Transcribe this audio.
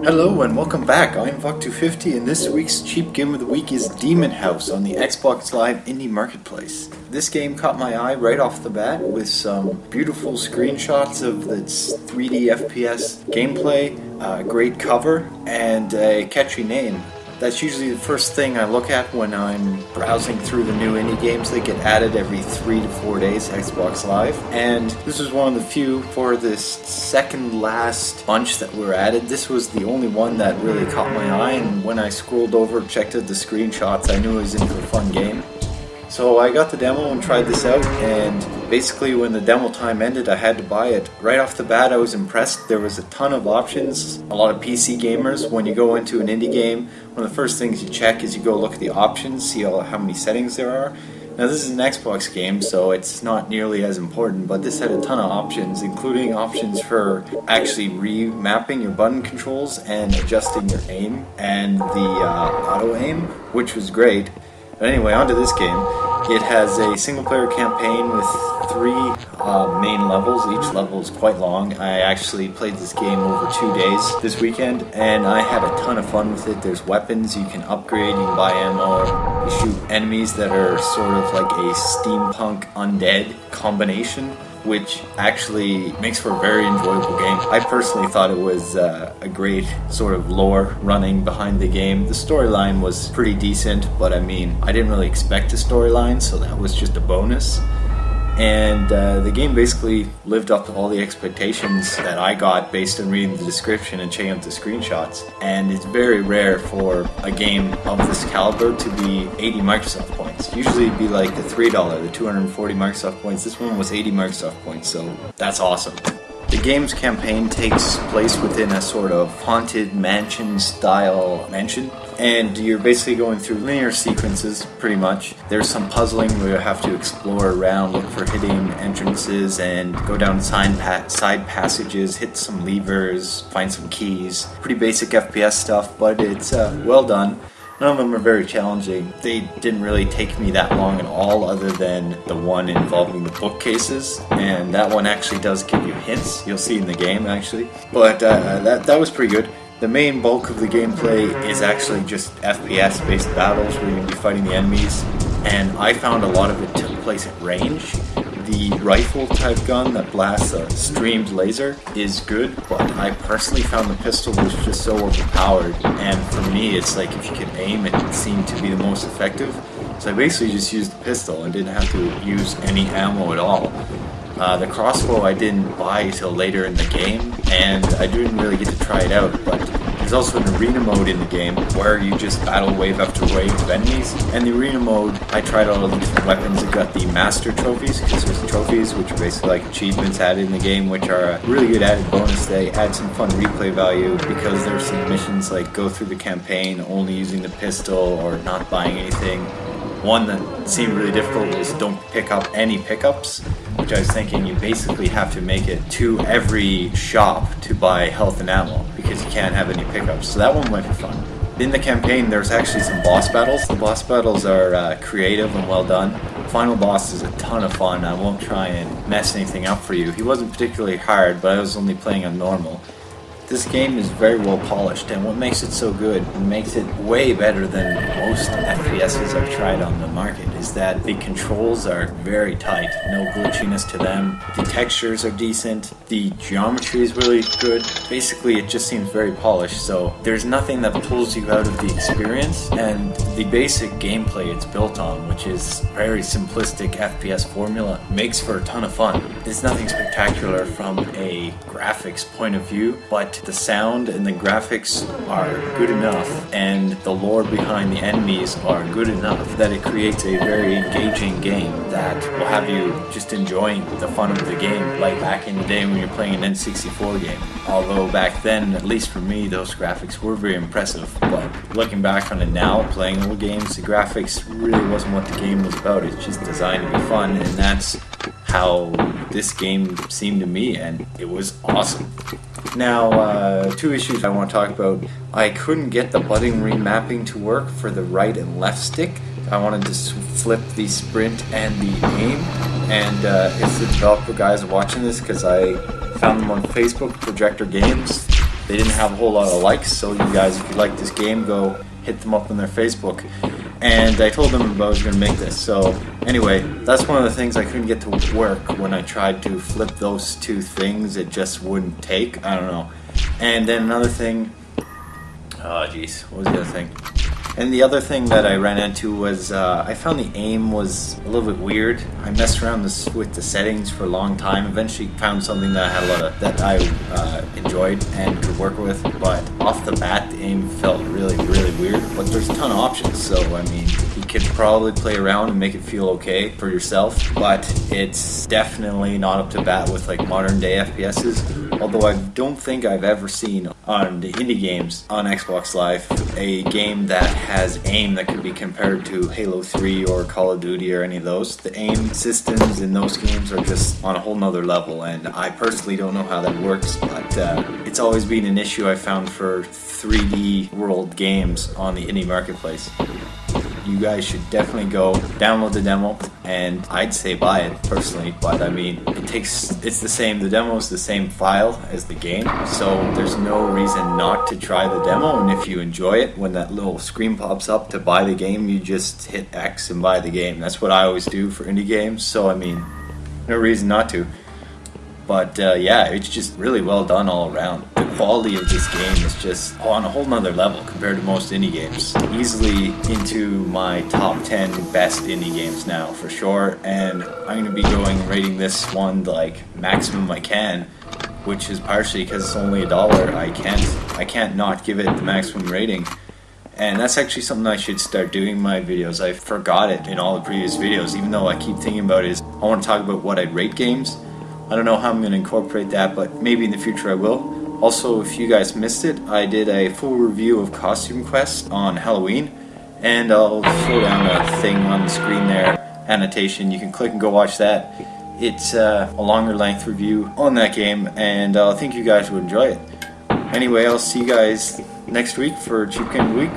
Hello and welcome back, I'm Vuck250 and this week's cheap game of the week is Demon House on the Xbox Live Indie Marketplace. This game caught my eye right off the bat with some beautiful screenshots of its 3D FPS gameplay, great cover, and a catchy name. That's usually the first thing I look at when I'm browsing through the new indie games that get added every 3 to 4 days to Xbox Live. And this was one of the few for this second last bunch that were added. This was the only one that really caught my eye, and when I scrolled over and checked out the screenshots, I knew I was in for a fun game. So I got the demo and tried this out, and basically when the demo time ended I had to buy it. Right off the bat I was impressed. There was a ton of options. A lot of PC gamers, when you go into an indie game, one of the first things you check is you go look at the options, see how many settings there are. Now this is an Xbox game, so it's not nearly as important, but this had a ton of options, including options for actually remapping your button controls and adjusting your aim and the auto aim, which was great. But anyway, onto this game. It has a single-player campaign with 3 main levels. Each level is quite long. I actually played this game over 2 days this weekend, and I had a ton of fun with it. There's weapons you can upgrade, you can buy ammo, you shoot enemies that are sort of like a steampunk undead combination, which actually makes for a very enjoyable game. I personally thought it was a great sort of lore running behind the game. The storyline was pretty decent, but I mean, I didn't really expect a storyline, so that was just a bonus. And the game basically lived up to all the expectations that I got based on reading the description and checking out the screenshots. And it's very rare for a game of this caliber to be 80 Microsoft points. Usually it'd be like the $3, the 240 Microsoft points. This one was 80 Microsoft points, so that's awesome. The game's campaign takes place within a sort of haunted mansion style mansion, and you're basically going through linear sequences pretty much. There's some puzzling where you have to explore around, look for hidden entrances and go down side passages, hit some levers, find some keys. Pretty basic FPS stuff, but it's well done. None of them are very challenging. They didn't really take me that long at all, other than the one involving the bookcases, and that one actually does give you hints. You'll see in the game actually, but that was pretty good. The main bulk of the gameplay is actually just FPS based battles where you're going to be fighting the enemies, and I found a lot of it took place at range. The rifle type gun that blasts a streamed laser is good, but I personally found the pistol was just so overpowered, and for me it's like if you can aim it seemed to be the most effective. So I basically just used the pistol and didn't have to use any ammo at all. The crossbow I didn't buy till later in the game, and I didn't really get to try it out, but there's also an arena mode in the game where you just battle wave after wave of enemies. And the arena mode, I tried all of the different weapons. I got the master trophies, because there's trophies which are basically like achievements added in the game, which are a really good added bonus. They add some fun replay value because there's some missions like go through the campaign only using the pistol or not buying anything. One that seemed really difficult was don't pick up any pickups, which I was thinking you basically have to make it to every shop to buy health and ammo because you can't have any pickups. So that one might be fun. In the campaign there's actually some boss battles. The boss battles are creative and well done. The final boss is a ton of fun. I won't try and mess anything up for you. He wasn't particularly hard, but I was only playing on normal. This game is very well polished, and what makes it so good, and makes it way better than most FPSs I've tried on the market, is that the controls are very tight, no glitchiness to them, the textures are decent, the geometry is really good. Basically it just seems very polished, so there's nothing that pulls you out of the experience, and the basic gameplay it's built on, which is very simplistic FPS formula, makes for a ton of fun. There's nothing spectacular from a graphics point of view, but the sound and the graphics are good enough, and the lore behind the enemies are good enough that it creates a very very engaging game that will have you just enjoying the fun of the game, like back in the day when you're playing an N64 game. Although back then, at least for me, those graphics were very impressive. But looking back on it now, playing old games, the graphics really wasn't what the game was about. It's just designed to be fun, and that's how this game seemed to me, and it was awesome. Now, two issues I want to talk about. I couldn't get the button remapping to work for the right and left stick. I wanted to flip the sprint and the aim, and if the developer guys are watching this, because I found them on Facebook, Projector Games, they didn't have a whole lot of likes, so you guys, if you like this game, go hit them up on their Facebook. And I told them I was going to make this. So anyway, that's one of the things I couldn't get to work when I tried to flip those two things. It just wouldn't take. I don't know. And then another thing, oh jeez, what was the other thing? And the other thing that I ran into was I found the aim was a little bit weird. I messed around with the settings for a long time. Eventually found something that I had a lot of, that I enjoyed and could work with. But off the bat, the aim felt really weird. But there's a ton of options, so I mean, you could probably play around and make it feel okay for yourself. But it's definitely not up to bat with like modern day FPSs. Although I don't think I've ever seen on the indie games on Xbox Live a game that has aim that could be compared to Halo 3 or Call of Duty or any of those. The aim systems in those games are just on a whole nother level, and I personally don't know how that works, but it's always been an issue I found for 3D world games on the indie marketplace. You guys should definitely go download the demo, and I'd say buy it personally, but I mean, it's the same, the demo is the same file as the game, so there's no reason not to try the demo. And if you enjoy it, when that little screen pops up to buy the game, you just hit X and buy the game. That's what I always do for indie games, so I mean, no reason not to. But yeah, it's just really well done all around. The quality of this game is just on a whole nother level compared to most indie games. Easily into my top 10 best indie games now, for sure. And I'm going to be rating this one like maximum I can, which is partially because it's only $1. I can't not give it the maximum rating. And that's actually something I should start doing in my videos. I forgot it in all the previous videos, even though I keep thinking about it. Is I want to talk about what I'd rate games. I don't know how I'm going to incorporate that, but maybe in the future I will. Also, if you guys missed it, I did a full review of Costume Quest on Halloween, and I'll throw down a thing on the screen there, annotation. You can click and go watch that. It's a longer length review on that game, and I think you guys would enjoy it. Anyway, I'll see you guys next week for Cheap Game of the Week.